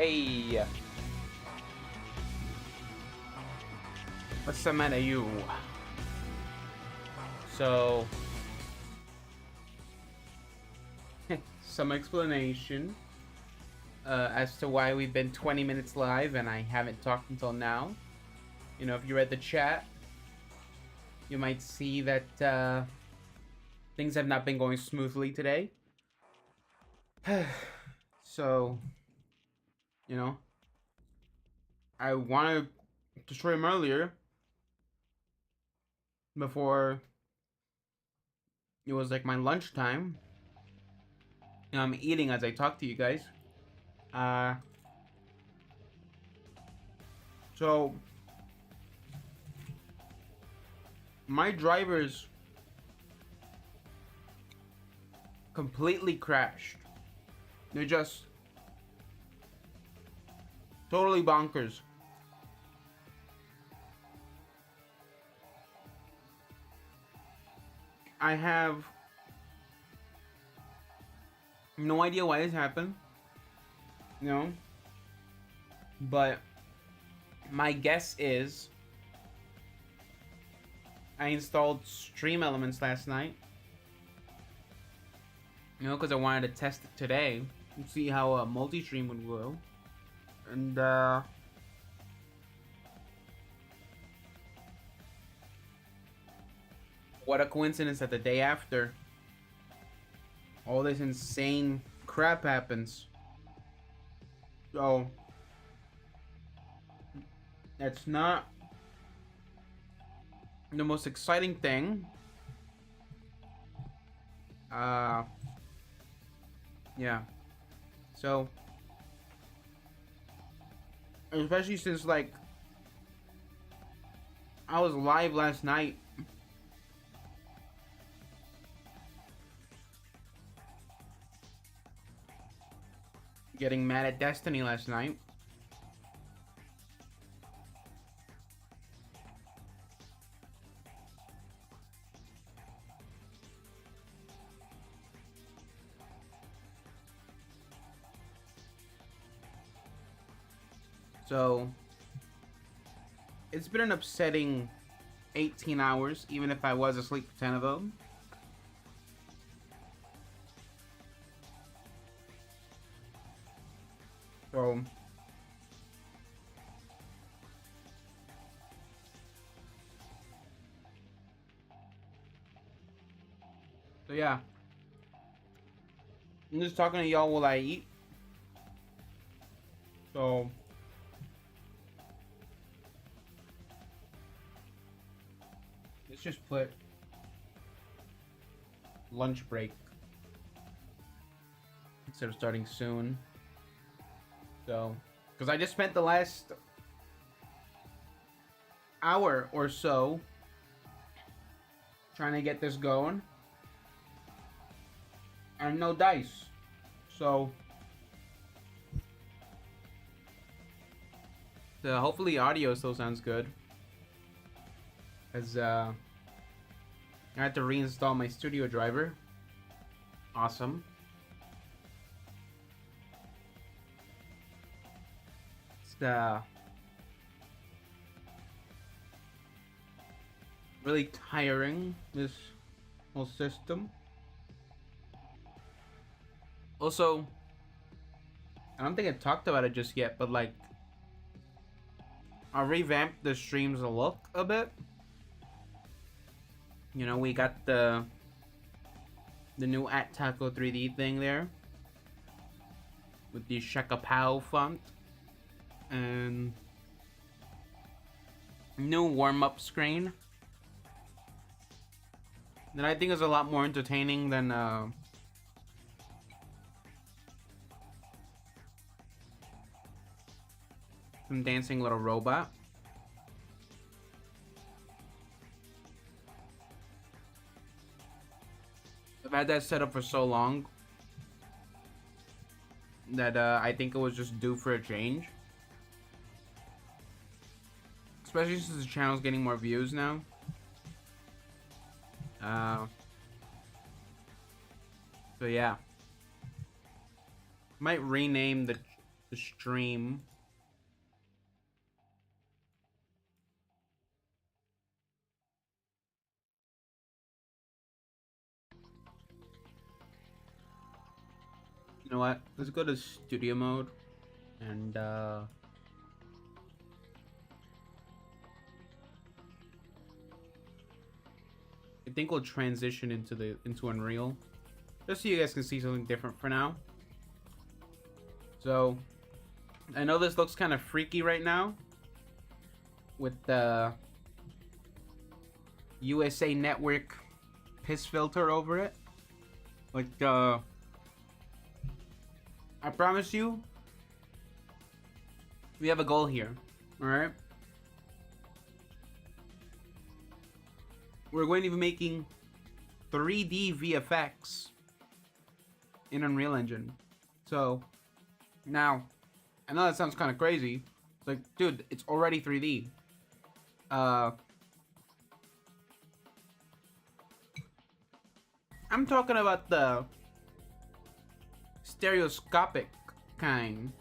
Hey, what's the matter, you? So, some explanation as to why we've been 20 minutes live and I haven't talked until now. You know, if you read the chat, you might see that things have not been going smoothly today. So, you know, I wanted to stream earlier before it was like my lunchtime. You know, I'm eating as I talk to you guys. Uh, so my drivers completely crashed. They're just totally bonkers. I have no idea why this happened, you know, but my guess is I installed Stream Elements last night, you know, because I wanted to test it today and see how a multi-stream would go. And what a coincidence that the day after all this insane crap happens. So that's not the most exciting thing. Yeah. So especially since like I was live last night. Getting mad at Destiny last night. So it's been an upsetting 18 hours, even if I was asleep for 10 of them. So yeah. I'm just talking to y'all while I eat. So let's just put lunch break instead of starting soon. So, because I just spent the last hour or so trying to get this going, and no dice. So, hopefully audio still sounds good. As I had to reinstall my studio driver. Awesome. It's really tiring, this whole system. Also, I don't think I talked about it just yet, but like, I revamped the stream's look a bit. You know, we got the new at Taco 3D thing there with the Shakapow font and new warm-up screen that I think is a lot more entertaining than some dancing little robot. I've had that set up for so long that I think it was just due for a change. Especially since the channel's getting more views now. So yeah. Might rename the stream. You know what? Let's go to studio mode and I think we'll transition into Unreal. Just so you guys can see something different for now. So I know this looks kind of freaky right now with the USA Network piss filter over it. Like, I promise you, we have a goal here, alright? We're going to be making 3D VFX in Unreal Engine. So, now, I know that sounds kind of crazy. It's like, dude, it's already 3D. I'm talking about the stereoscopic kind.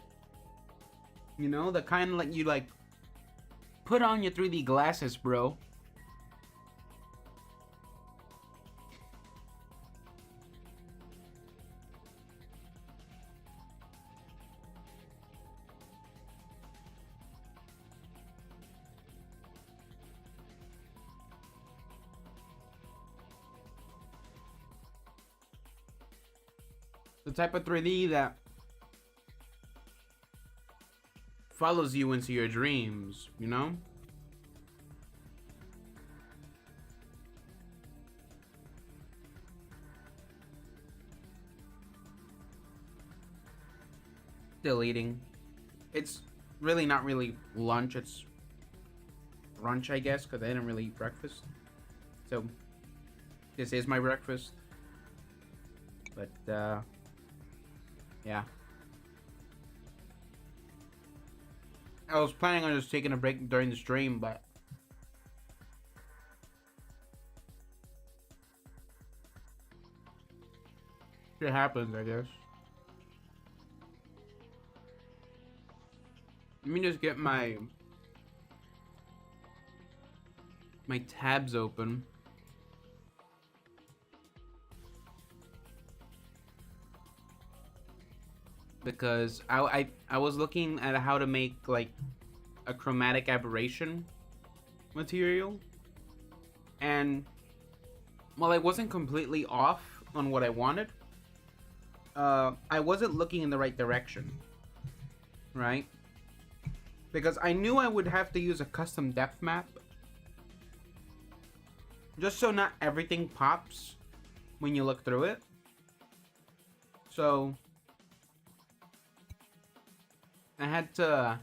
You know, the kind like you like put on your 3D glasses, bro. The type of 3D that follows you into your dreams, you know? Still eating. It's really not really lunch, it's brunch, I guess, because I didn't really eat breakfast. So, this is my breakfast. But, yeah. I was planning on just taking a break during the stream, but shit happens, I guess. Let me just get my tabs open. Because I was looking at how to make like a chromatic aberration material, and while I wasn't completely off on what I wanted, I wasn't looking in the right direction, right? Because I knew I would have to use a custom depth map just so not everything pops when you look through it. So I had to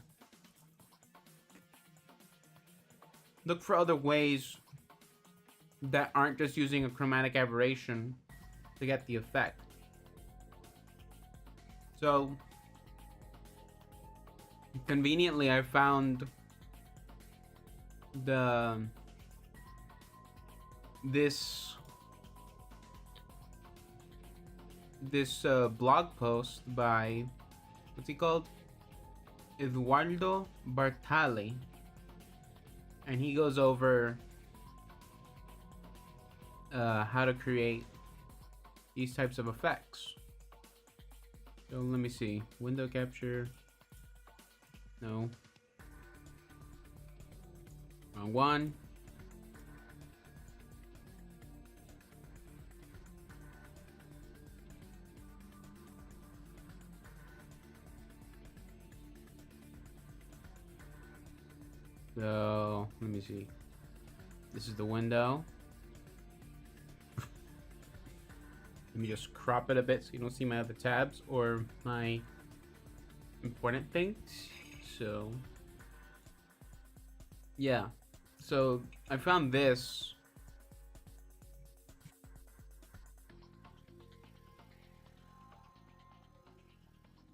look for other ways that aren't just using a chromatic aberration to get the effect. So conveniently, I found this blog post by, what's he called? Eduardo Bartali, and he goes over how to create these types of effects. So let me see. Window capture. No. Wrong one. So let me see. This is the window. Let me just crop it a bit so you don't see my other tabs or my important things. So yeah. So I found this.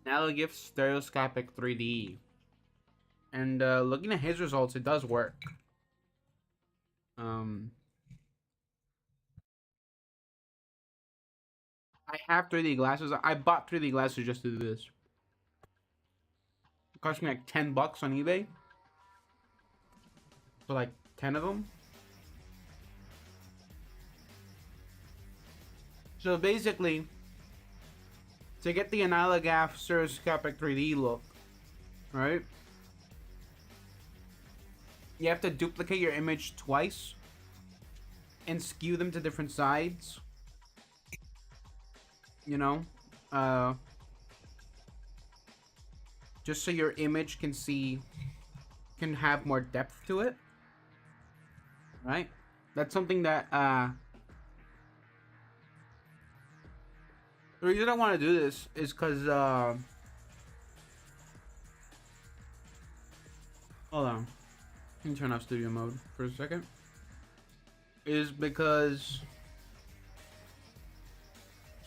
Analogous stereoscopic 3D. And looking at his results, it does work. I have 3D glasses. I bought 3D glasses just to do this. Cost me like $10 on eBay for like 10 of them. So basically, to get the Analogath stereoscopic 3D look, right? You have to duplicate your image twice and skew them to different sides. You know? Just so your image can have more depth to it. Right? That's something that, the reason I want to do this is because, hold on. Let me turn off studio mode for a second. Is because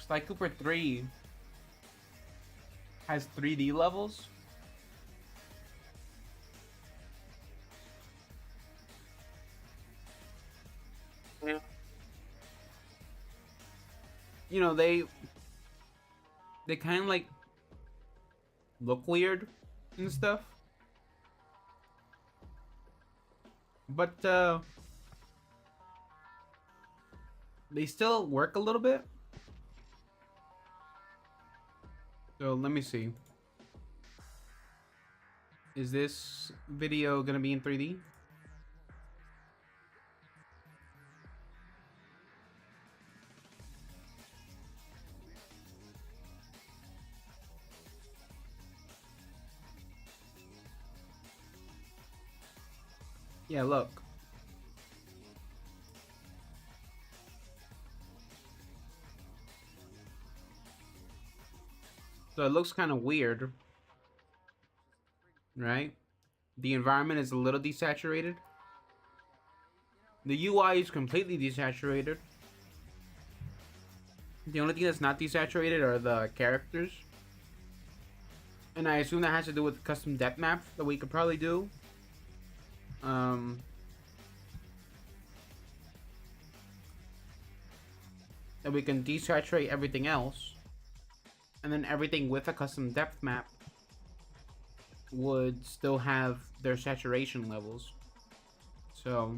Sly Cooper 3 has 3D levels. Yeah. You know, they kind of like look weird and stuff. But they still work a little bit. So let me see. Is this video gonna be in 3D? Yeah, look. So it looks kind of weird, right? The environment is a little desaturated. The UI is completely desaturated. The only thing that's not desaturated are the characters. And I assume that has to do with custom depth map that we could probably do. That we can desaturate everything else. And then everything with a custom depth map would still have their saturation levels. So,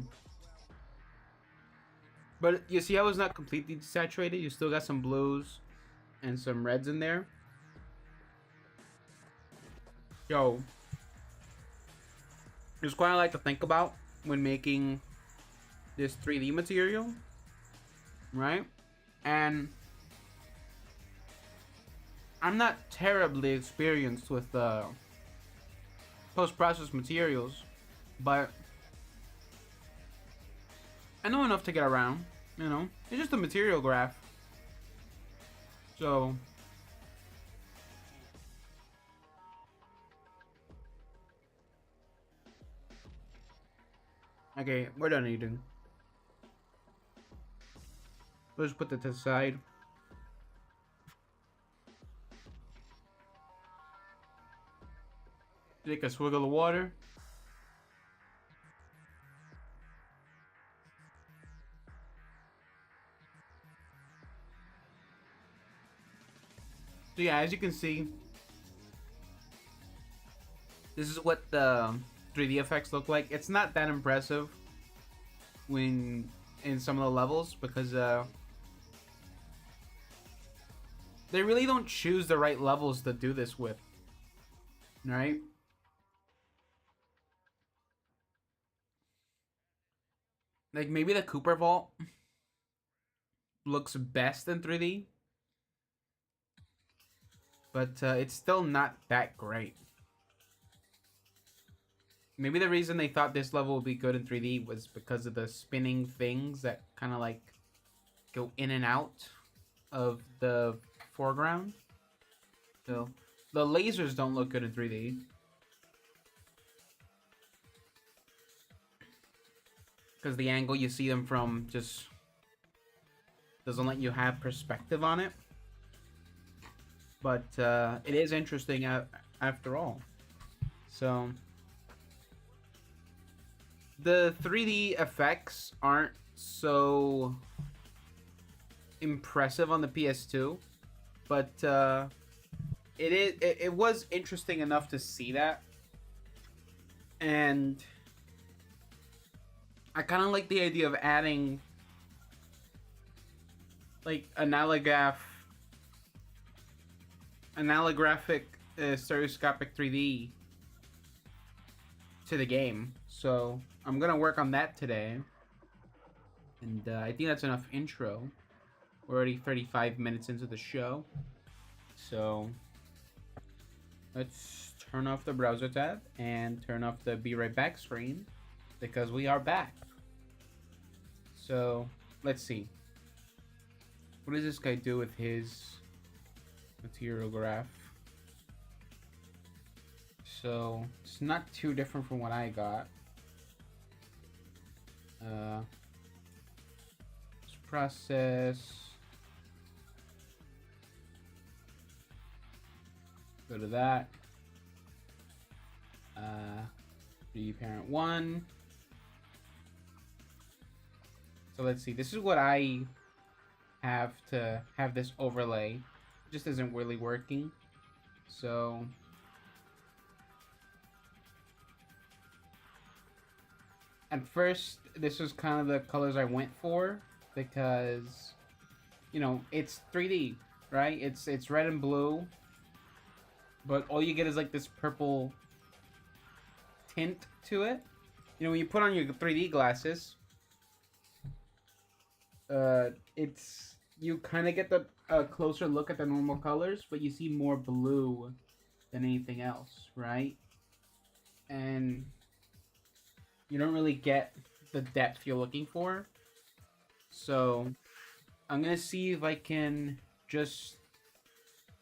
but you see how it's not completely saturated? You still got some blues and some reds in there. Yo, it's quite I like to think about when making this 3D material, right? And I'm not terribly experienced with post-processed materials, but I know enough to get around, you know? It's just a material graph. So, okay, we're done eating. Let's put that to the side. Take a swiggle of water. So yeah, as you can see, this is what the 3D effects look like. It's not that impressive when in some of the levels because they really don't choose the right levels to do this with, right? Like maybe the Cooper Vault looks best in 3D, but it's still not that great. Maybe the reason they thought this level would be good in 3D was because of the spinning things that kind of like go in and out of the foreground. So the lasers don't look good in 3D. Because the angle you see them from just doesn't let you have perspective on it. But it is interesting after all. So the 3D effects aren't so impressive on the PS2, but it was interesting enough to see that And I kind of like the idea of adding like allographic stereoscopic 3D to the game. So I'm gonna work on that today. And I think that's enough intro. We're already 35 minutes into the show. So let's turn off the browser tab and turn off the be right back screen because we are back. So let's see. What does this guy do with his material graph? So it's not too different from what I got. Let's process. Go to that. 3D parent 1. So let's see. This is what I have to have this overlay. It just isn't really working. So at first, this was kind of the colors I went for because, you know, it's 3D, right? It's red and blue, but all you get is like this purple tint to it. You know, when you put on your 3D glasses, it's you kind of get the closer look at the normal colors, but you see more blue than anything else, right? And you don't really get the depth you're looking for. So I'm gonna see if I can just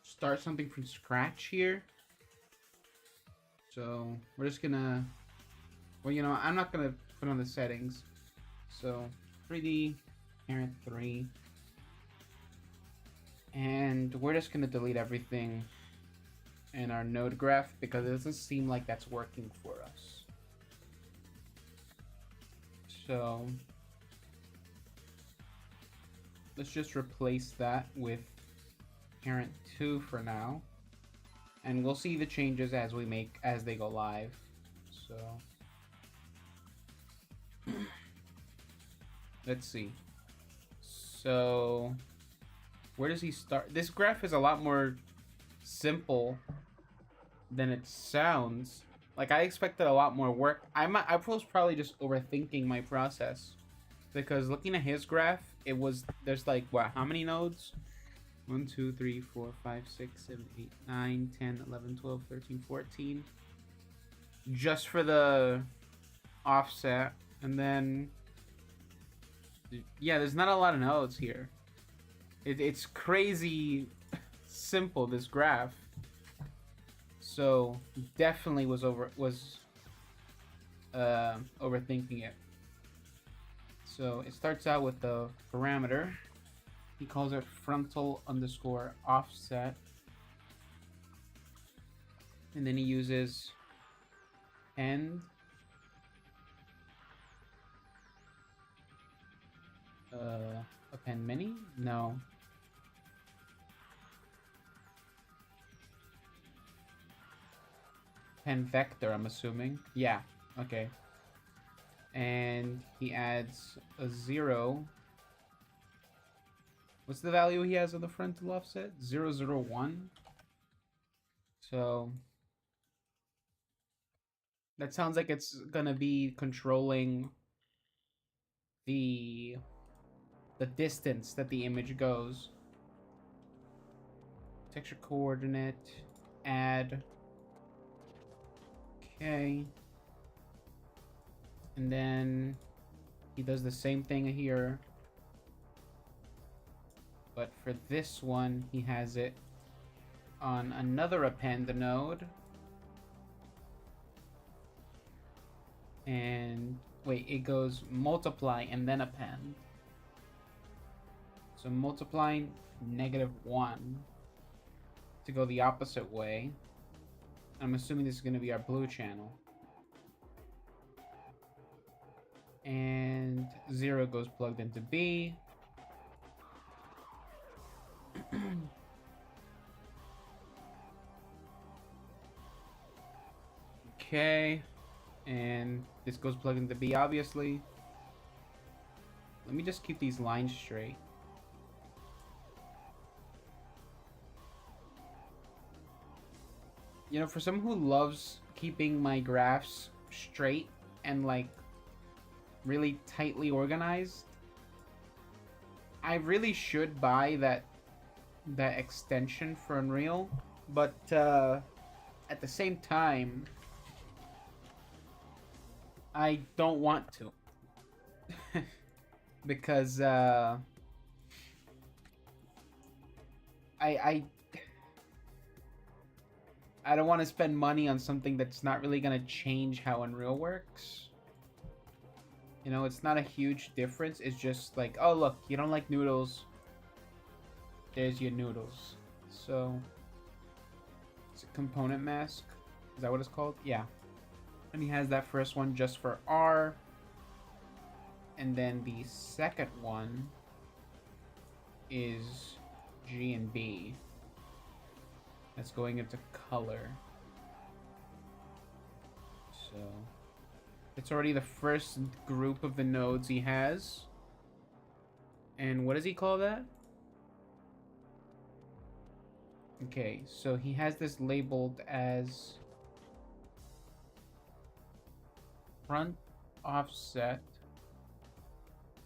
start something from scratch here. So we're just gonna, well, you know, I'm not gonna put on the settings. So 3D parent 3, and we're just gonna delete everything in our node graph because it doesn't seem like that's working for us. So let's just replace that with parent 2 for now, and we'll see the changes as they go live. So let's see. So where does he start? This graph is a lot more simple than it sounds. Like, I expected a lot more work. I was probably just overthinking my process, because looking at his graph, there's like, what, how many nodes? 1, 2, 3, 4, 5, 6, 7, 8, 9, 10, 11, 12, 13, 14. Just for the offset. And then, yeah, there's not a lot of nodes here. It's crazy simple, this graph. So definitely was overthinking it. So it starts out with the parameter. He calls it frontal underscore offset, and then he uses end. Append mini? No. Pen vector, I'm assuming. Yeah, okay. And he adds a 0. What's the value he has on the frontal offset? 0, 0, 1. So that sounds like it's gonna be controlling the distance that the image goes. Texture coordinate, add. Okay. And then he does the same thing here. But for this one, he has it on another append node. And wait, it goes multiply and then append. So multiplying -1 to go the opposite way. I'm assuming this is going to be our blue channel. And 0 goes plugged into B. Okay. And this goes plugged into B, obviously. Let me just keep these lines straight. You know, for someone who loves keeping my graphs straight and like really tightly organized, I really should buy that extension for Unreal, but at the same time, I don't want to because I I don't want to spend money on something that's not really gonna change how Unreal works. You know, it's not a huge difference. It's just like, oh look, you don't like noodles. There's your noodles. So it's a component mask. Is that what it's called? Yeah. And he has that first one just for R. And then the second one is G and B. That's going into color. So it's already the first group of the nodes he has. And what does he call that? Okay, so he has this labeled as front offset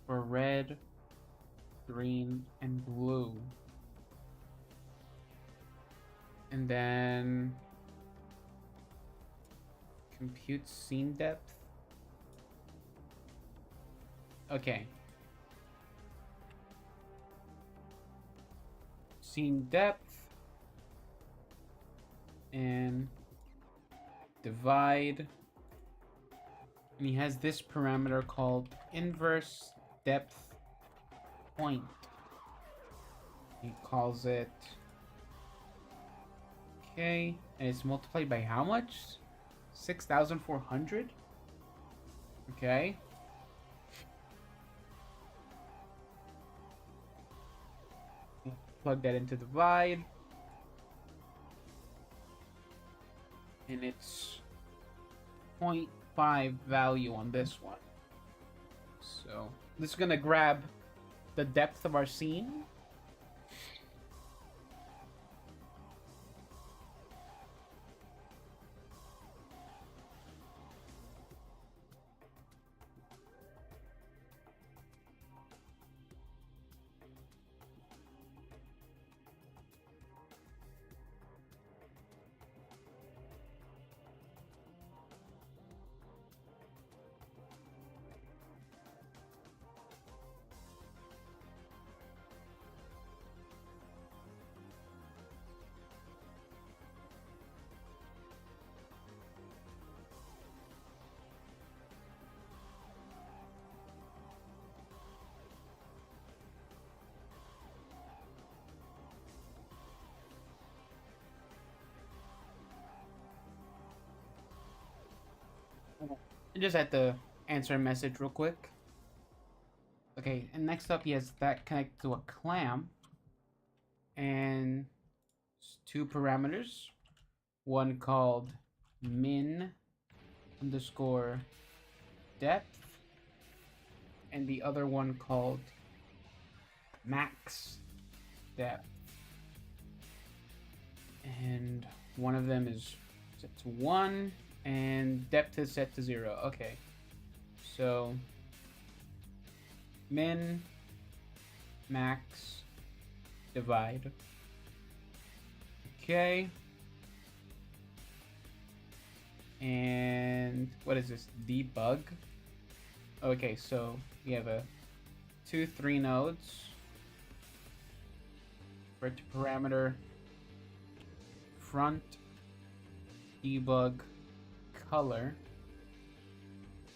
for red, green, and blue. And then compute scene depth. Okay. Scene depth. And divide. And he has this parameter called inverse depth point. He calls it... Okay, and it's multiplied by how much? 6,400? Okay. Plug that into divide. And it's 0.5 value on this one. So this is gonna grab the depth of our scene. I just had to answer a message real quick. Okay, and next up he has that connected to a clamp. And two parameters. One called min underscore depth. And the other one called max depth. And one of them is set to 1 and depth is set to 0. Okay. So min, max, divide. Okay. And what is this? Debug. Okay, so we have a 3 nodes. For it to parameter front debug color,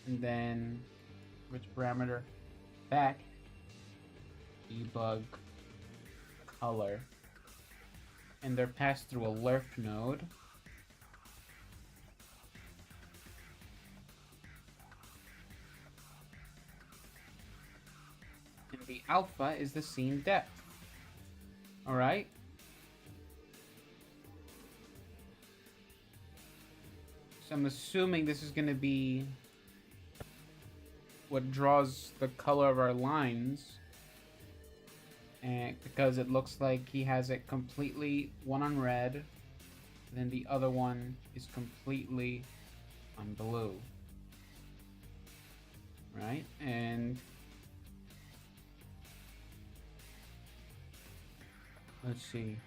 and then which parameter back debug color, and they're passed through a lerp node. And the alpha is the scene depth. All right. So I'm assuming this is going to be what draws the color of our lines. And because it looks like he has it completely one on red, then the other one is completely on blue. Right? And let's see.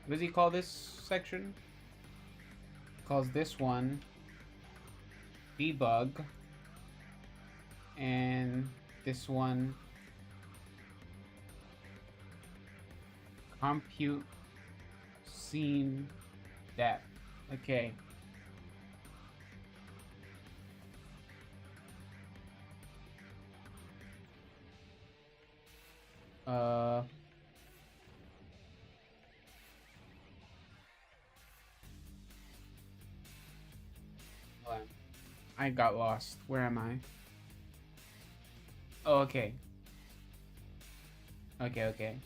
What does he call this section? He calls this one debug. And this one compute scene depth. Okay. I got lost. Where am I? Oh, okay. Okay.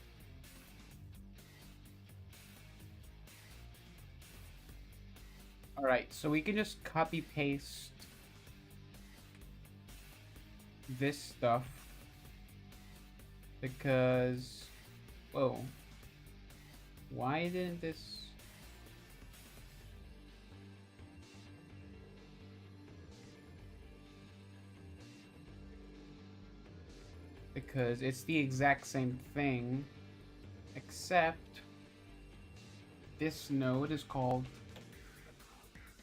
Alright, so we can just copy paste this stuff because... Whoa. Why didn't this... Because it's the exact same thing, except this node is called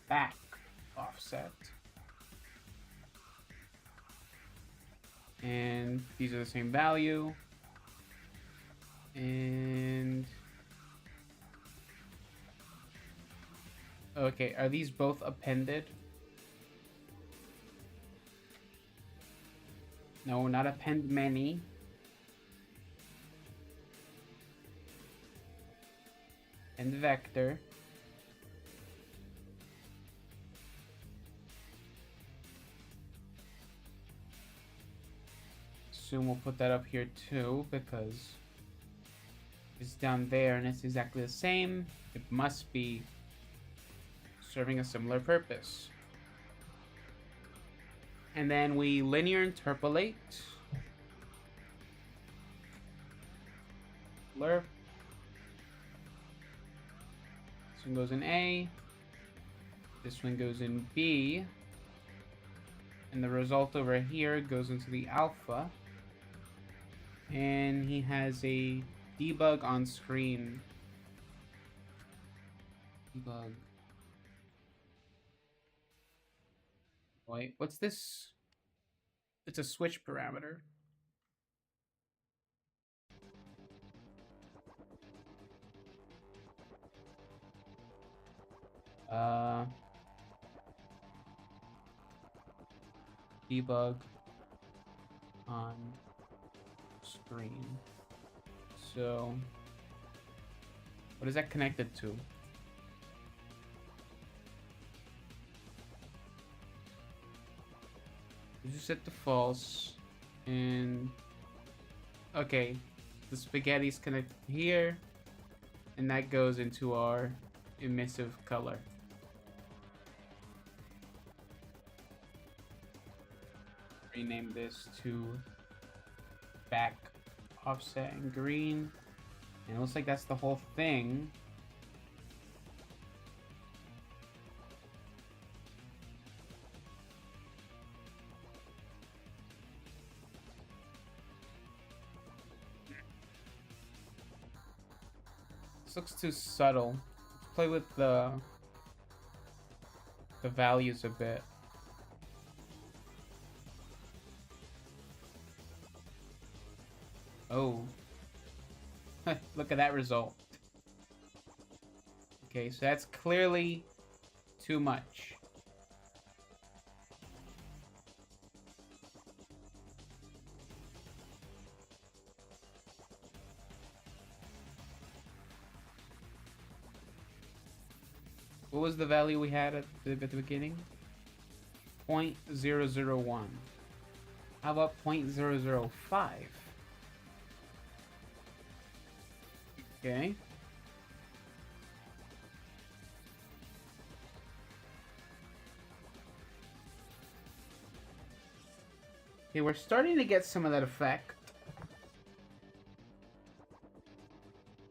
back offset. And these are the same value. And okay, are these both appended? No, not append many. And vector. Assume we'll put that up here too because it's down there and it's exactly the same. It must be serving a similar purpose. And then we linear interpolate. Lerp. This one goes in A. This one goes in B. And the result over here goes into the alpha. And he has a debug on screen. Debug. Wait, what's this? It's a switch parameter. Debug on screen. So, what is that connected to? You set to false, and okay, the spaghetti's connected here, and that goes into our emissive color. Rename this to back offset and green, and it looks like that's the whole thing. This looks too subtle. Let's play with the values a bit. Oh. Look at that result. Okay, so that's clearly too much. What was the value we had at the beginning? 0.001. How about 0.005? Okay. Okay, we're starting to get some of that effect.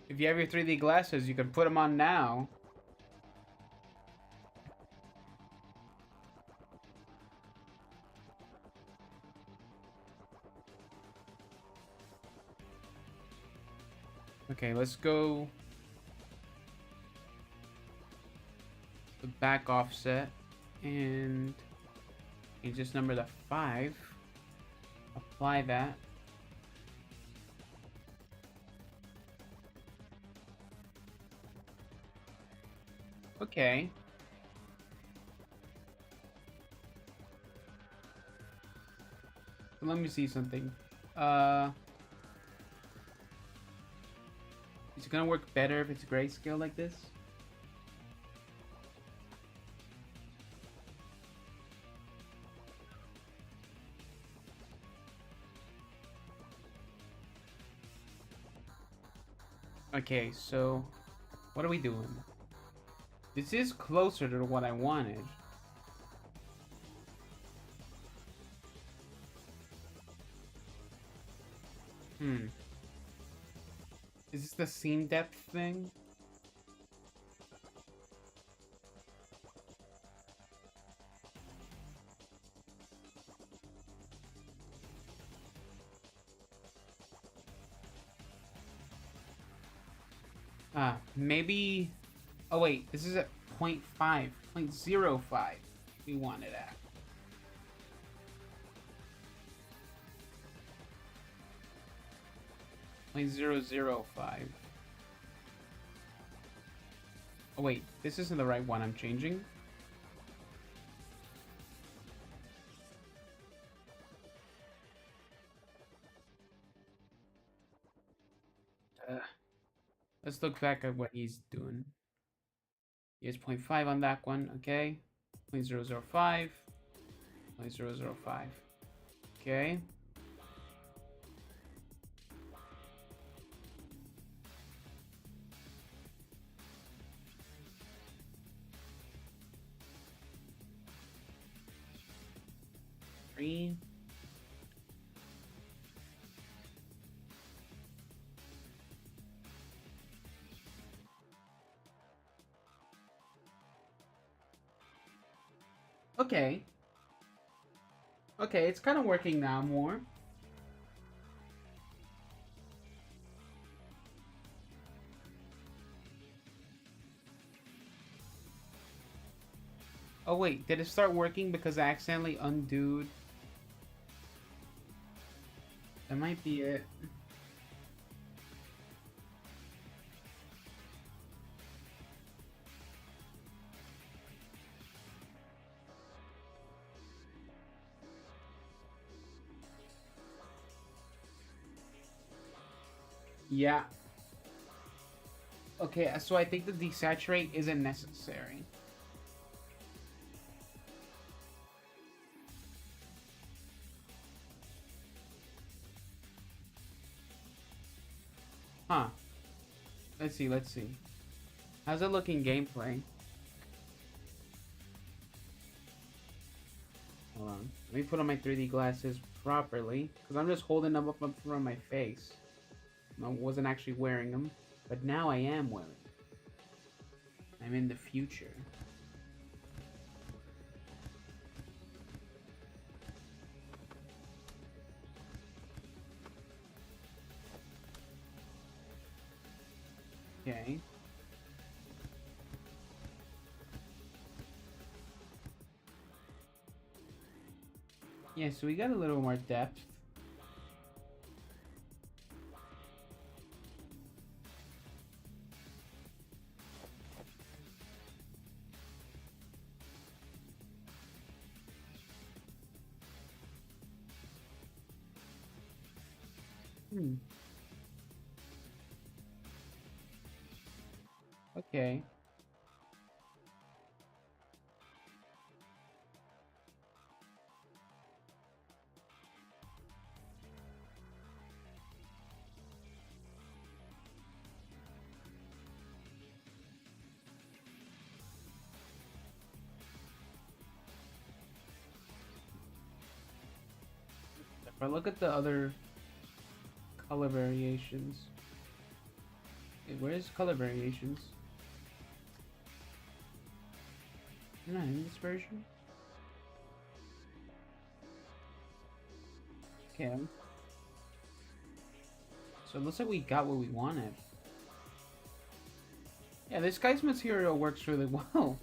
If you have your 3D glasses, you can put them on now. Okay, let's go the back offset and change this number to 5. Apply that. Okay. Let me see something. Is it gonna work better if it's grayscale like this? Okay, so what are we doing? This is closer to what I wanted. Is this the scene depth thing? Maybe... Oh wait, this is at 0.5, 0.05 we want it at. Point 0.005. Oh wait, this isn't the right one I'm changing. Let's look back at what he's doing. He has 0.5 on that one, okay. 0.005. 0.005. Okay. Three. Okay. Okay, it's kind of working now more. Oh wait, did it start working because I accidentally undooed? That might be it. Yeah. Okay, so I think the desaturate isn't necessary. Huh. Let's see, let's see. How's it look in gameplay? Hold on. Let me put on my 3D glasses properly. Because I'm just holding them up in front of my face. I wasn't actually wearing them. But now I am wearing them. I'm in the future. Okay. Yeah, so we got a little more depth. Okay. I look at the other color variations. Wait, where's color variations? Not in this version? Okay. So it looks like we got what we wanted. Yeah, this guy's material works really well.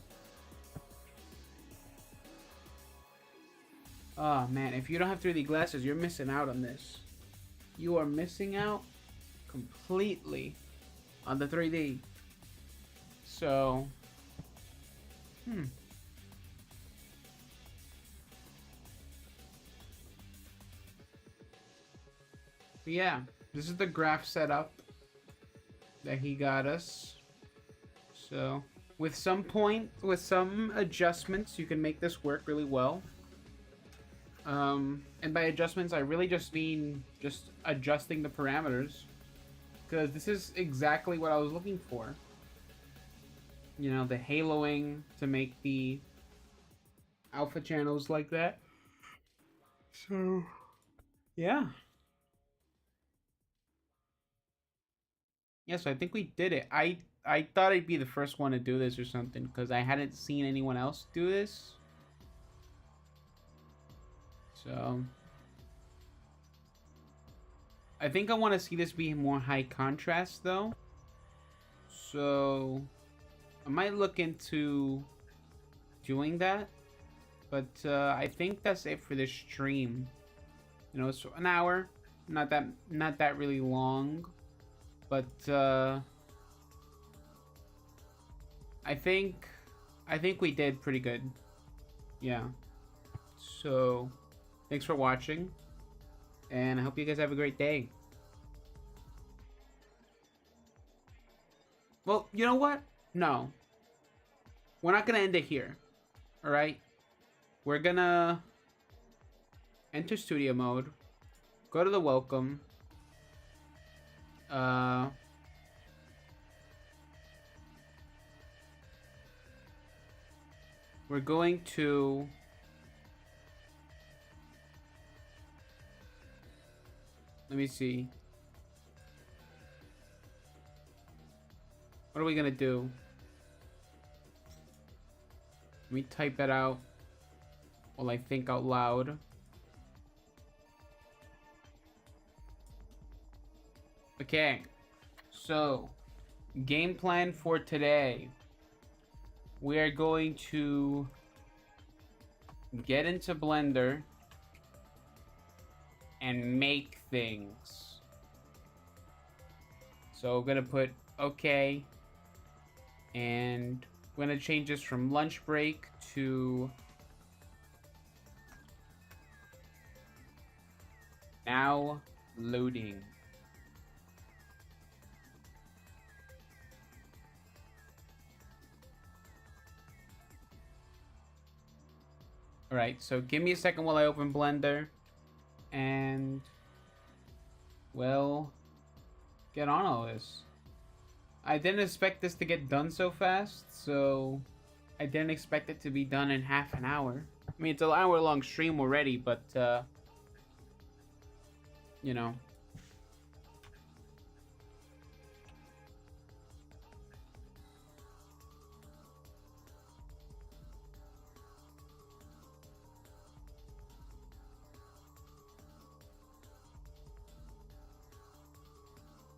Oh man, if you don't have 3D glasses, you're missing out on this. You are missing out completely on the 3D. So, But yeah, this is the graph setup that he got us. So, with some adjustments, you can make this work really well. And by adjustments, I really just mean just adjusting the parameters. Because this is exactly what I was looking for. You know, the haloing to make the alpha channels like that. So, yeah. Yeah, so I think we did it. I thought I'd be the first one to do this or something, because I hadn't seen anyone else do this. So, I think I want to see this be more high contrast, though. So, I might look into doing that. But I think that's it for this stream. You know, it's an hour. Not that really long. But I think we did pretty good. Yeah. So, thanks for watching, and I hope you guys have a great day. Well, you know what? No. We're not gonna end it here. Alright? We're gonna enter studio mode. Go to the welcome. We're going to let me see. What are we gonna do? Let me type that out while I think out loud. Okay, so game plan for today. We are going to get into Blender and make things. So I'm gonna put okay, and we're gonna change this from lunch break to now loading. Alright, so give me a second while I open Blender, and we'll get on all this. I didn't expect this to get done so fast, so I didn't expect it to be done in half an hour. I mean, it's an hour-long stream already, but, you know.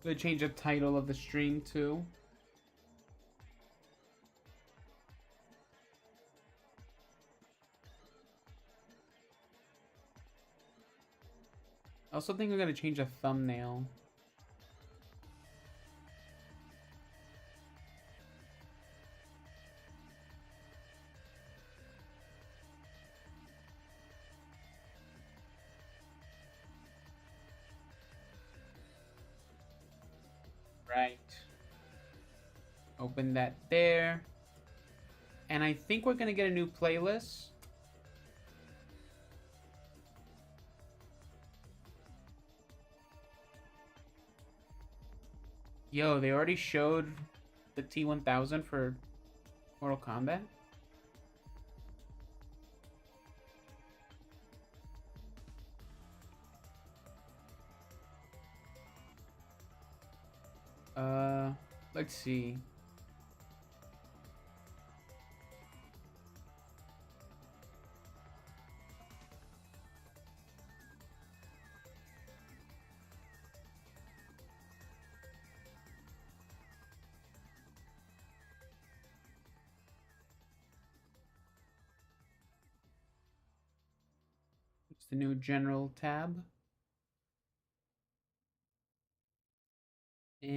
They change the title of the stream too. I also think I'm gonna change a thumbnail. Right. Open that there. And I think we're gonna get a new playlist. Yo, they already showed the T1000 for Mortal Kombat. Uh, let's see. It's the new general tab. And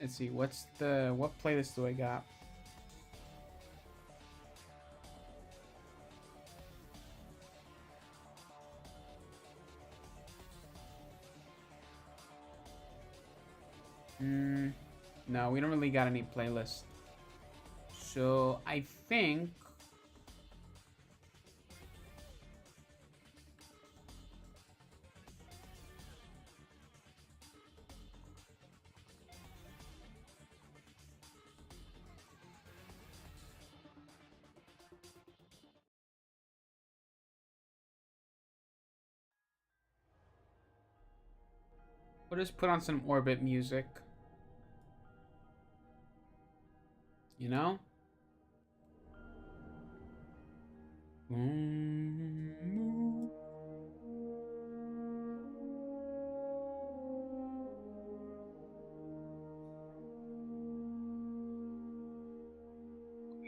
let's see, what playlist do I got? No, we don't really got any playlist. So I think we'll just put on some Orbit music. You know?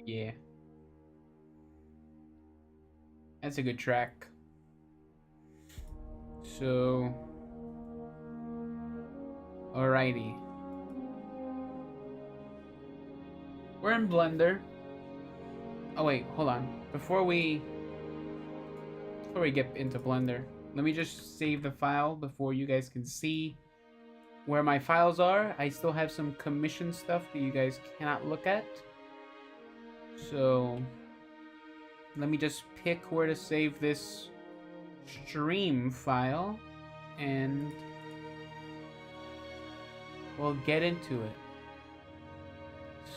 Yeah. That's a good track. So, alrighty. We're in Blender. Oh wait, hold on. Before we get into Blender, let me just save the file before you guys can see where my files are. I still have some commission stuff that you guys cannot look at. So, let me just pick where to save this stream file, and we'll get into it.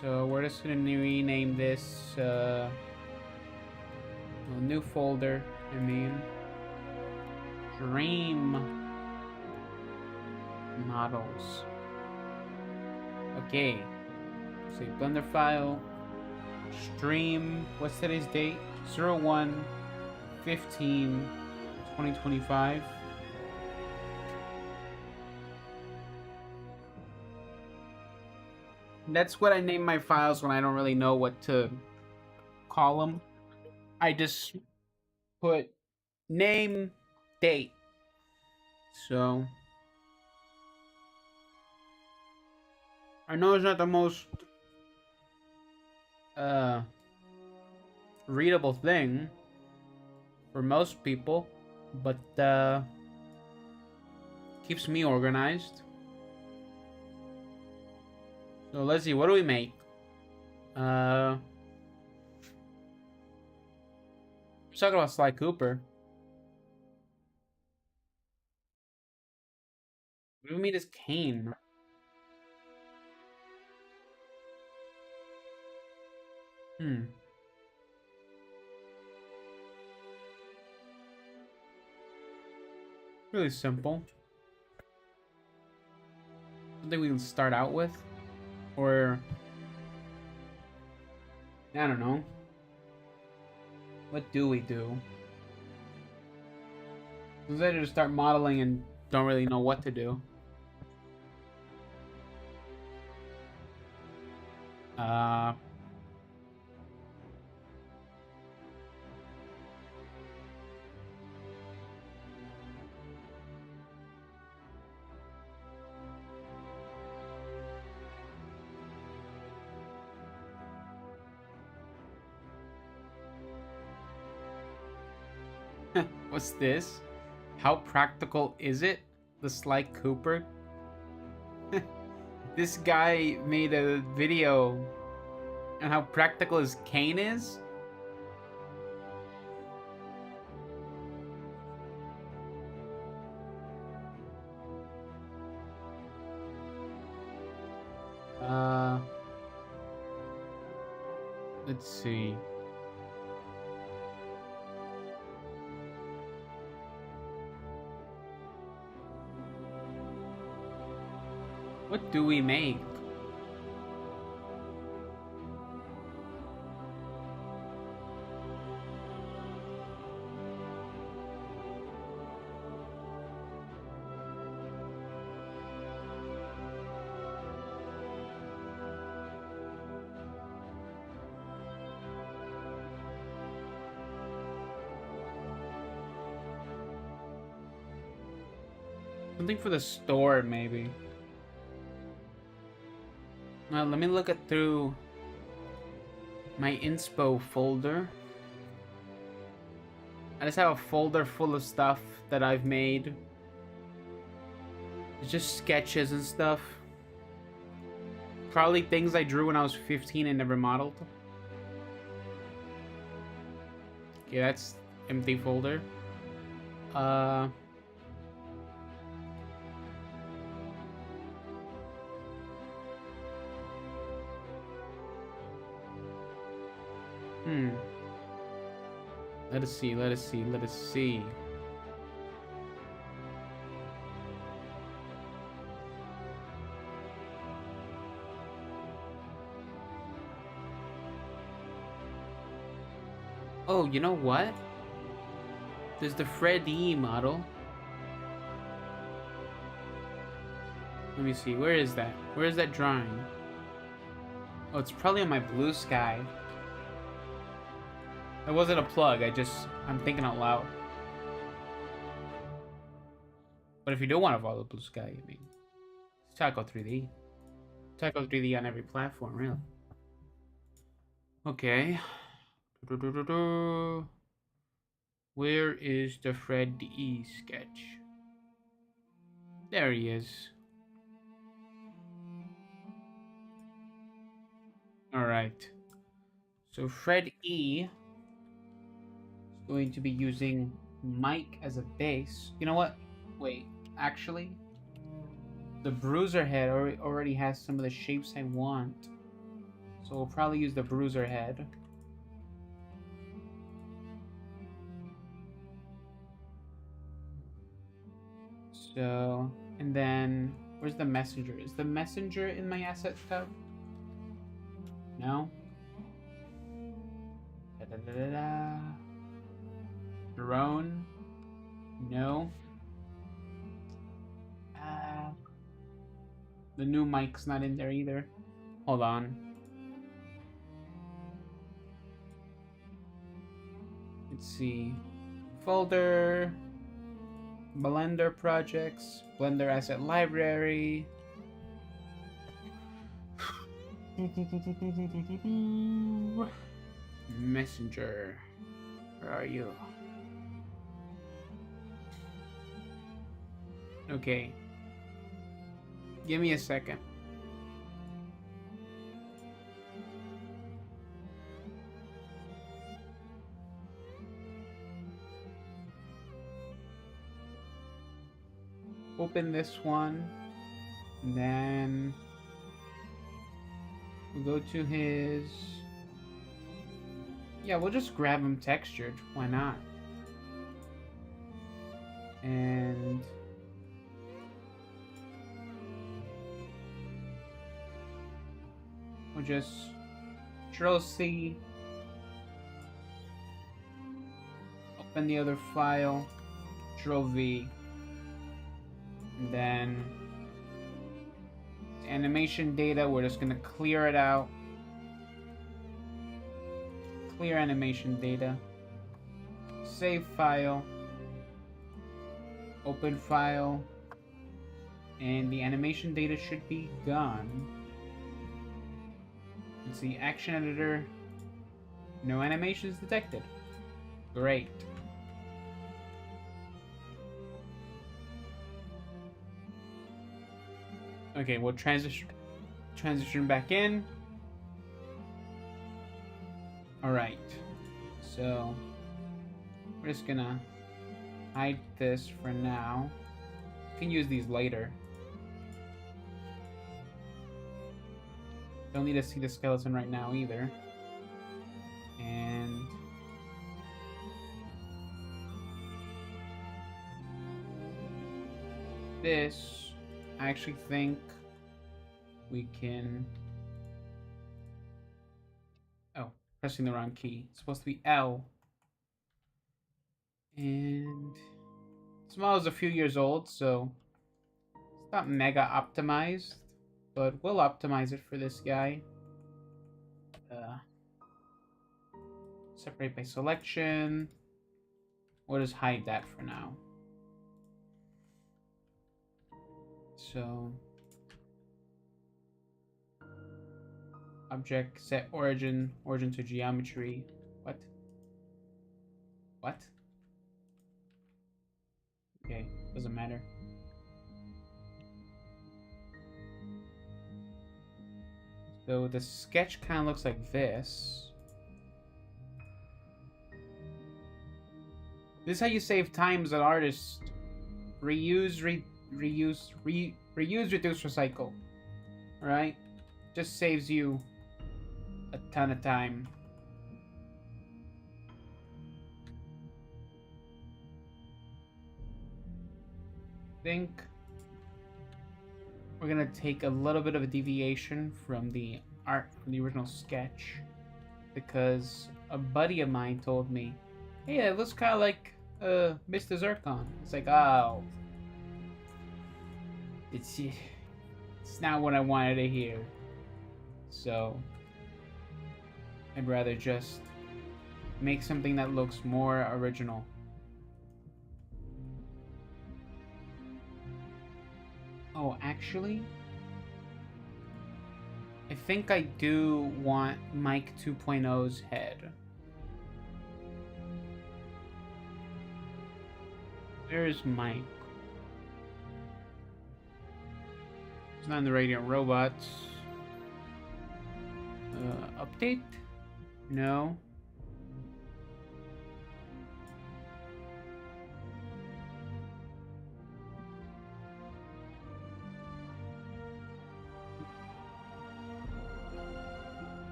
So we're just gonna rename this new folder. I mean, Dream Models. Okay. Save Blender file. Stream. What's today's date? 01/15/2025. That's what I name my files when I don't really know what to call them. I just put name, date. So I know it's not the most readable thing for most people, but keeps me organized. So let's see, what do we make? Let's talk about Sly Cooper. What do we mean as Kane? Really simple. Something we can start out with. Or I don't know. What do we do? Instead of just start modeling and don't really know what to do. What's this? How practical is it? The Sly Cooper? This guy made a video And how practical his cane is? Let's see. What do we make? Something for the store, maybe. Well, let me look it through my inspo folder. I just have a folder full of stuff that I've made. It's just sketches and stuff. Probably things I drew when I was 15 and never modeled. Okay, that's empty folder. Let us see, let us see, let us see. Oh, you know what? There's the Fred E model. Let me see, where is that? Where is that drawing? Oh, it's probably on my Blue Sky. That wasn't a plug, I'm thinking out loud. But if you don't want to follow Blue Sky, I mean, it's Taco 3D. Taco 3D on every platform, really. Okay. Where is the Fred E sketch? There he is. Alright. So Fred E is going to be using Mike as a base. You know what? Wait, actually, the Bruiser head already has some of the shapes I want. So we'll probably use the Bruiser head. So, and then, where's the messenger? Is the messenger in my asset tab? No? Da-da-da-da-da. Drone? No. The new mic's not in there either. Hold on. Let's see. Folder. Blender projects. Blender asset library. Messenger. Where are you? Okay. Give me a second. Open this one. And then we'll go to his... Yeah, we'll just grab him textured. Why not? And... we'll just Control-C. Open the other file. Control-V. And then animation data, we're just going to clear it out. Clear animation data. Save file. Open file. And the animation data should be gone. Let's see, action editor. No animations detected. Great. Okay, we'll transition back in. Alright. So, we're just gonna hide this for now. You can use these later. Don't need to see the skeleton right now either. And this, I actually think we can... Oh, pressing the wrong key. It's supposed to be L. And this model is a few years old, so it's not mega optimized, but we'll optimize it for this guy. Separate by selection. We'll just hide that for now. So, object set origin to geometry. What? Okay, doesn't matter. So the sketch kind of looks like this. This is how you save time as an artist. Reuse, reuse, reduce, recycle. Alright? Just saves you a ton of time. I think we're gonna take a little bit of a deviation from the art, from the original sketch, because a buddy of mine told me, hey, it looks kind of like Mr. Zircon. It's like, oh, it's not what I wanted to hear. So I'd rather just make something that looks more original. Oh, actually, I think I do want Mike 2.0's head. Where's Mike? He's not in the Radiant Robots. Update? No.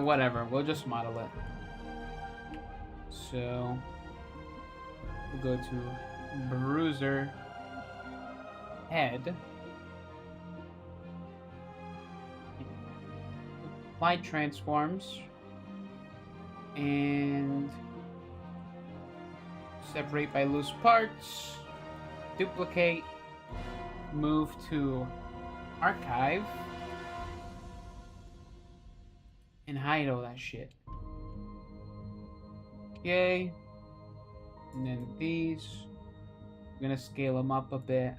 Whatever. We'll just model it. So we'll go to Bruiser head. Apply transforms and separate by loose parts. Duplicate. Move to archive. And hide all that shit. Okay. And then these. I'm gonna scale them up a bit.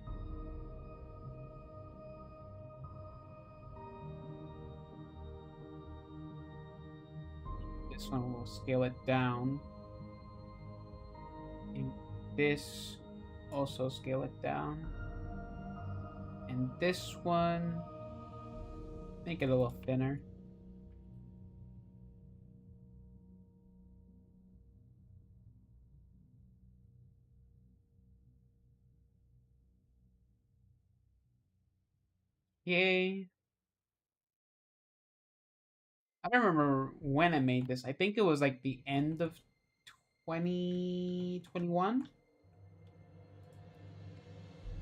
This one will scale it down. And this also scale it down. And this one, make it a little thinner. Yay. I don't remember when I made this. I think it was like the end of 2021.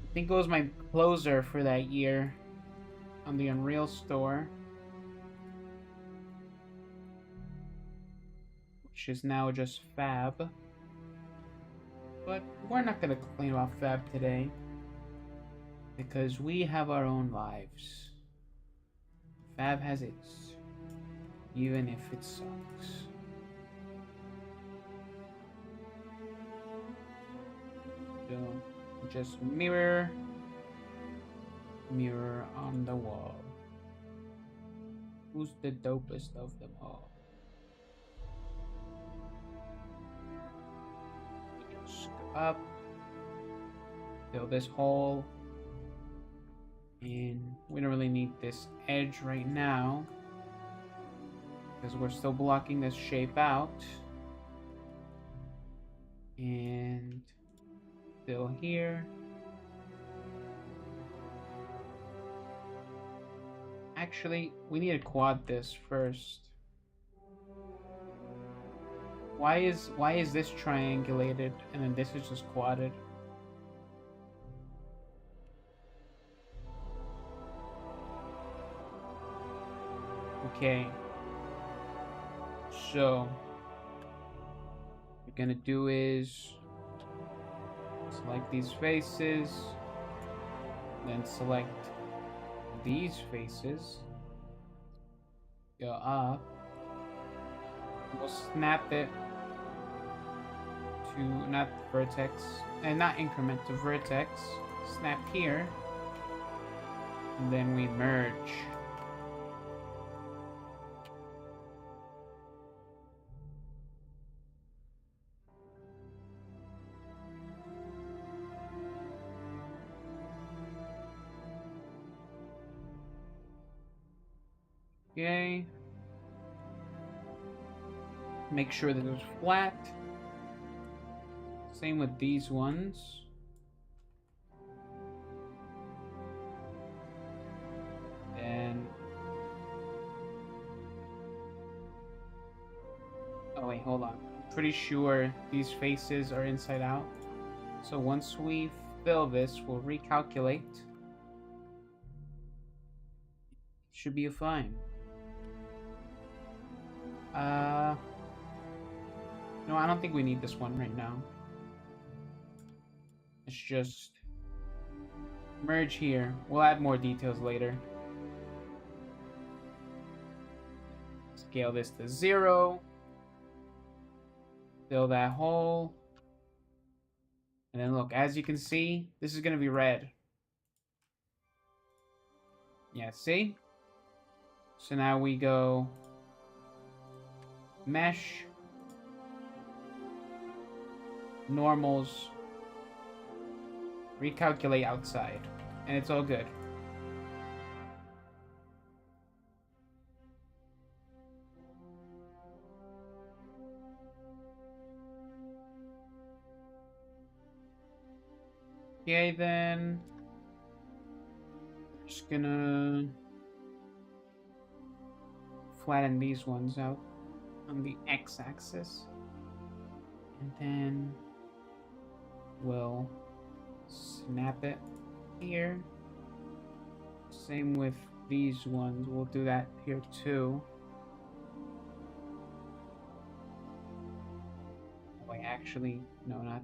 I think it was my closer for that year on the Unreal Store, which is now just Fab. But we're not going to complain about Fab today, because we have our own lives. Fab has its, even if it sucks. So just mirror on the wall. Who's the dopest of them all? Just go up, fill this hole. And we don't really need this edge right now, because we're still blocking this shape out. And still here. Actually, we need to quad this first. Why is this triangulated and then this is just quadded? Okay. So what we're gonna do is select these faces, then select these faces, go up, we'll snap it to not vertex, and not increment to vertex, snap here, and then we merge. Okay. Make sure that it's flat. Same with these ones. And oh wait, hold on. I'm pretty sure these faces are inside out. So once we fill this, we'll recalculate. Should be fine. No, I don't think we need this one right now. Let's just merge here. We'll add more details later. Scale this to 0. Fill that hole. And then look, as you can see, this is going to be red. Yeah, see? So now we go mesh, normals, recalculate outside, and it's all good. Okay, then just gonna flatten these ones out on the x-axis, and then we'll snap it here. Same with these ones, we'll do that here too. Wait, actually, no, not.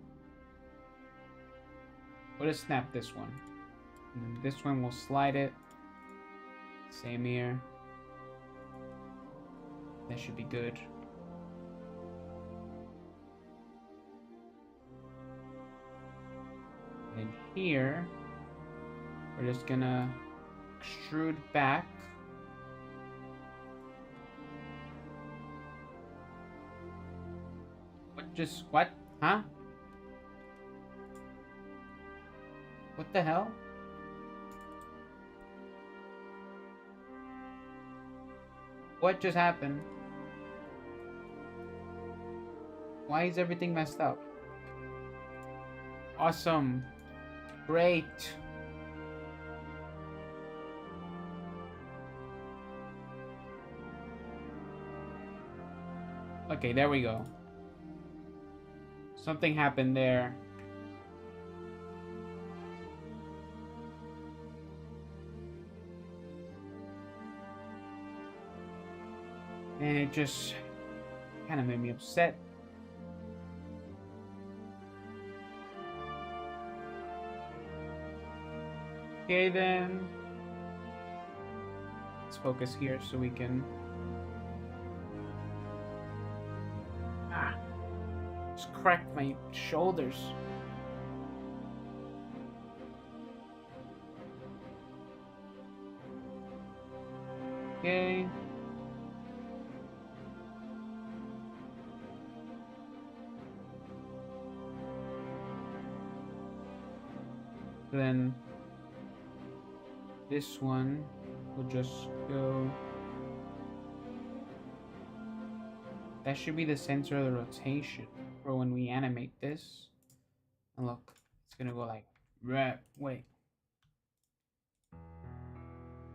We'll just snap this one. And then this one, we'll slide it. Same here. That should be good. And here, we're just gonna extrude back. What? Huh? What the hell? What just happened? Why is everything messed up? Awesome. Great. Okay, there we go. Something happened there. And it just kind of made me upset. Okay, then. Let's focus here so we can... Just cracked my shoulders. Okay. Then this one will just go That should be the center of the rotation for when we animate this. And look, it's gonna go like, wait.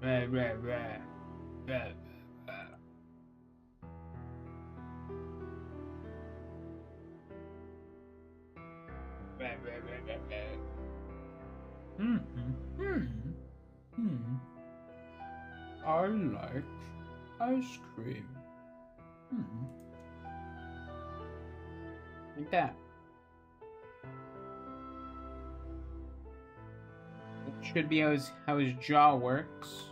Right, right, right. Right. Right, right, right, right, right. I like ice cream. Like that. It should be how his jaw works.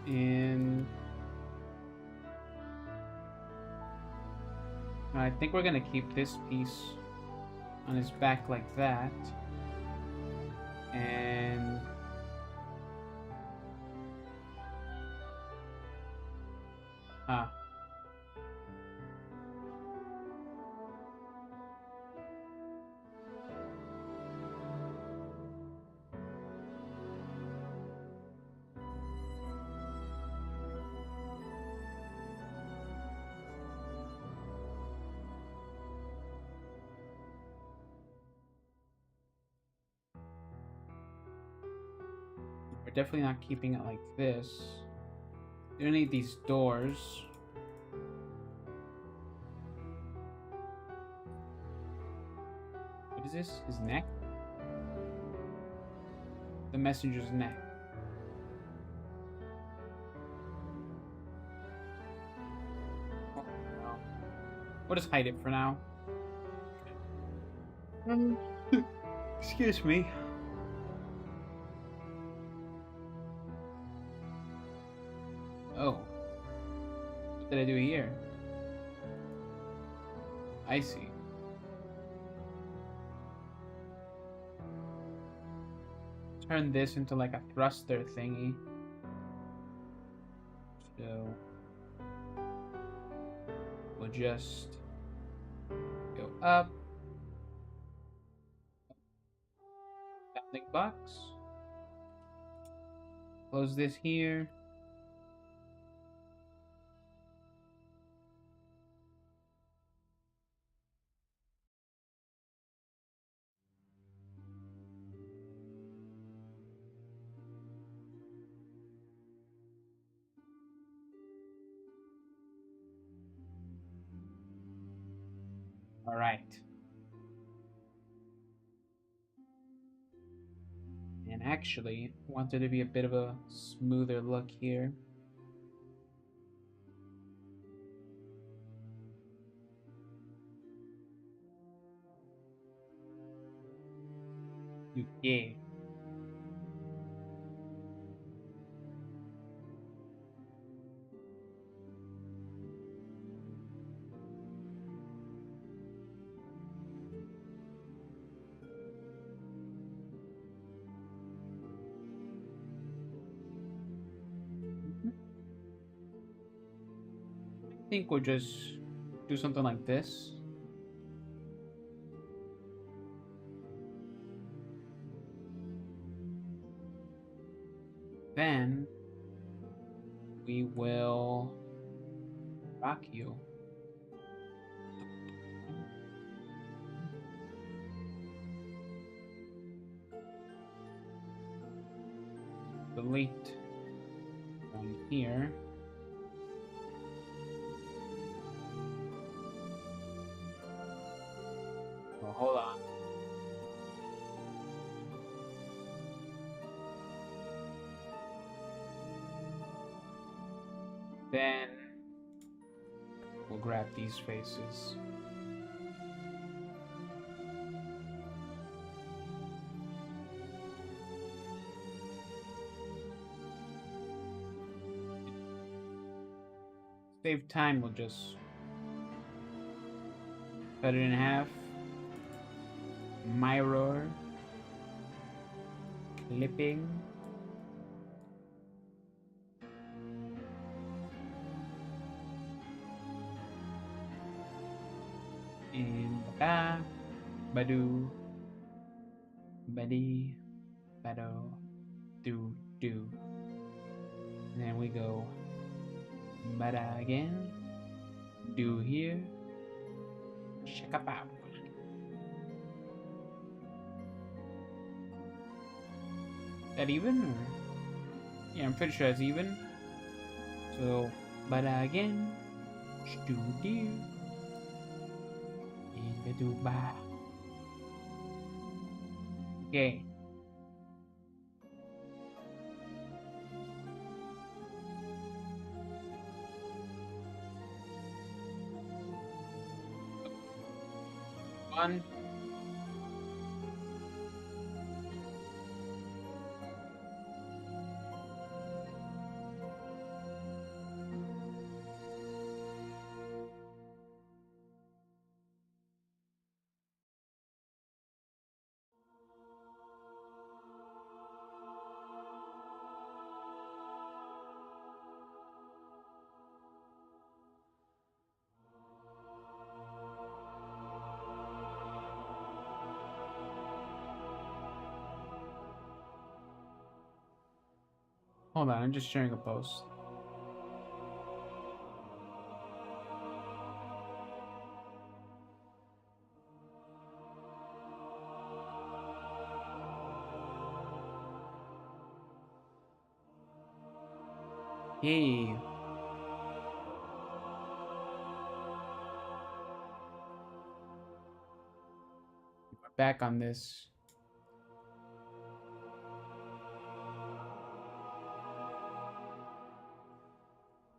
And I think we're gonna keep this piece on his back like that. And we're definitely not keeping it like this. We don't need these doors. What is this? His neck? The messenger's neck. Oh, no. We'll just hide it for now. Excuse me. Oh. What did I do here? I see. Turn this into like a thruster thingy. So we'll just go up. Bounding box. Close this here. All right. And actually, want there to be a bit of a smoother look here. Yeah. I think we'll just do something like this. Then we will rock you. Delete from here. Well, hold on. Then we'll grab these faces. Save time, we'll just cut it in half. Mirror. Clipping. And ba badu buddy bado do do. And then we go bada again. do here? Check up out. That even? Or? Yeah, I'm pretty sure it's even. So, but again, studio in the Dubai. Okay. One. Hold on, I'm just sharing a post. Hey. We're back on this.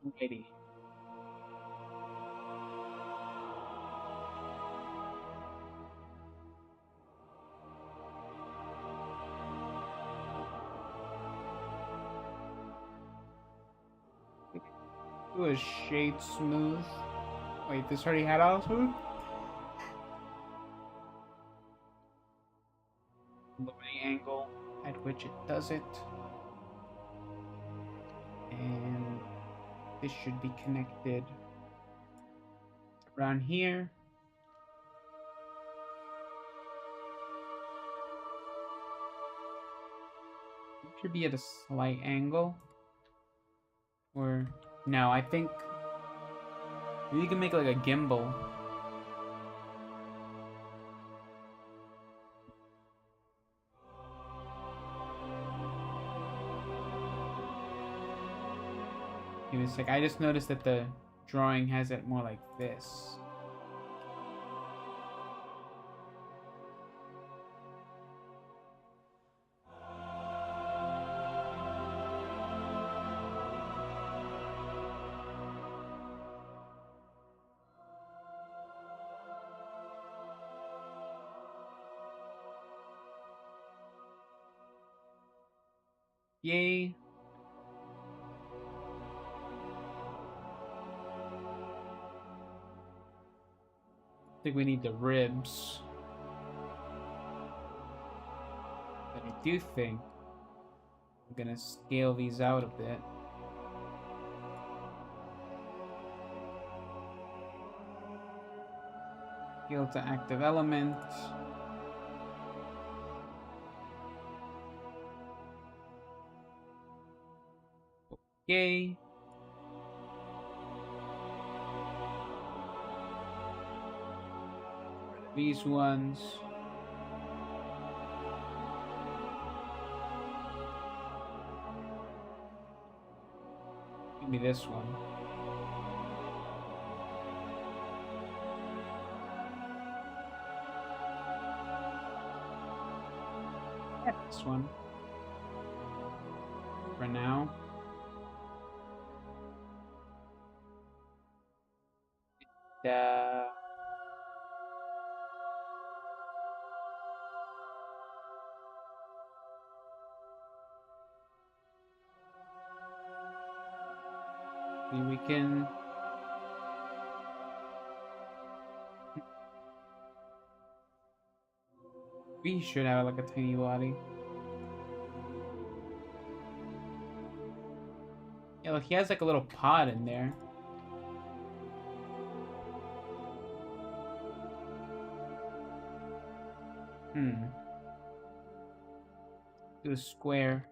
Alrighty. Do a shade smooth. Wait, this already had auto smooth? Lower the angle at which it does it. And this should be connected around here. It should be at a slight angle. Or no, I think maybe you can make like a gimbal. Give me a sec. I just noticed that the drawing has it more like this. Yay. I think we need the ribs. But I do think I'm gonna scale these out a bit. Scale to active element. Okay. These ones. Give me this one. Yeah, this one. For now. We can. We should have like a tiny body. Yeah, look, he has like a little pod in there. Do a square.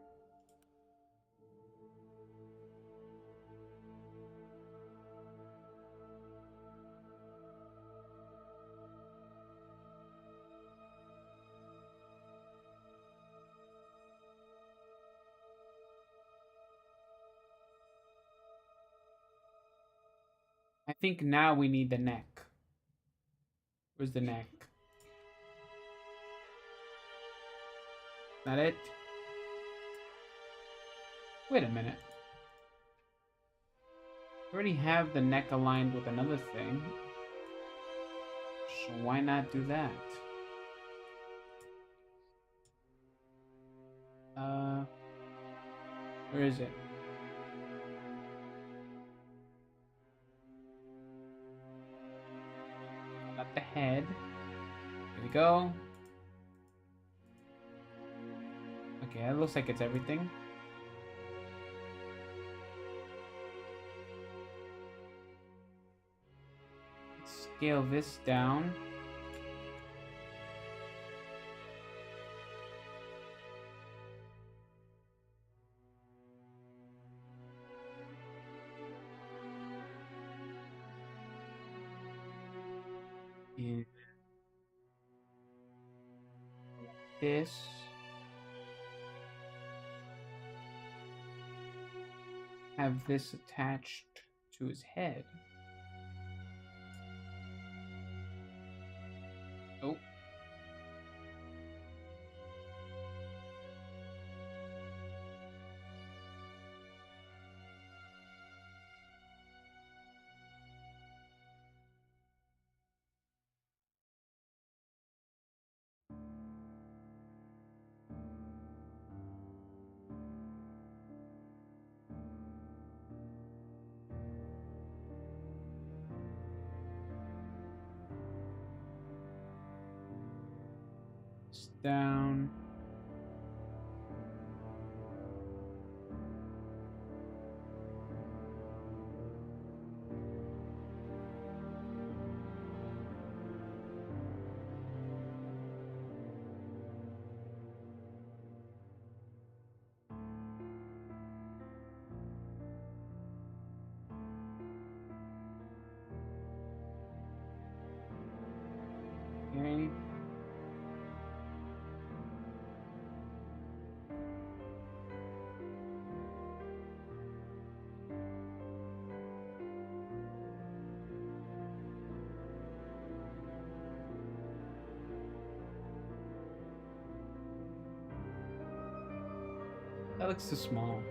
I think now we need the neck. Where's the neck? Not it? Wait a minute. I already have the neck aligned with another thing. So why not do that? Where is it? Not the head. Here we go. Okay, that looks like it's everything. Let's scale this down. And this. Have this attached to his head. Oh. Down. Okay. That looks too small.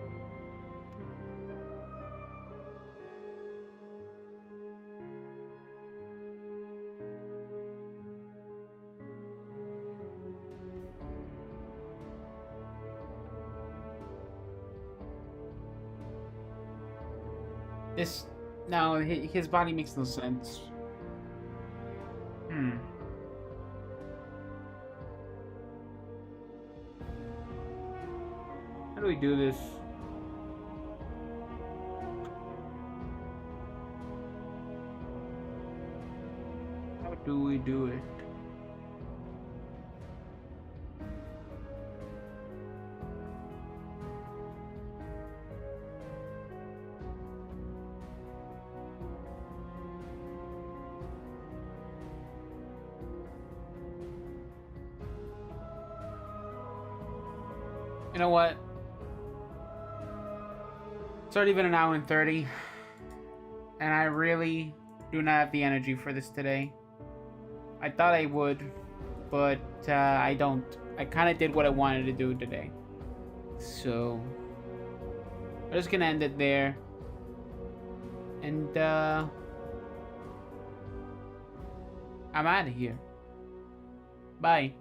This no, his body makes no sense. How do we do this? How do we do it? You know what? It's already been an hour and 30, and I really do not have the energy for this today. I thought I would, but I don't. I kind of did what I wanted to do today. So, we're just gonna end it there. And, I'm out of here. Bye.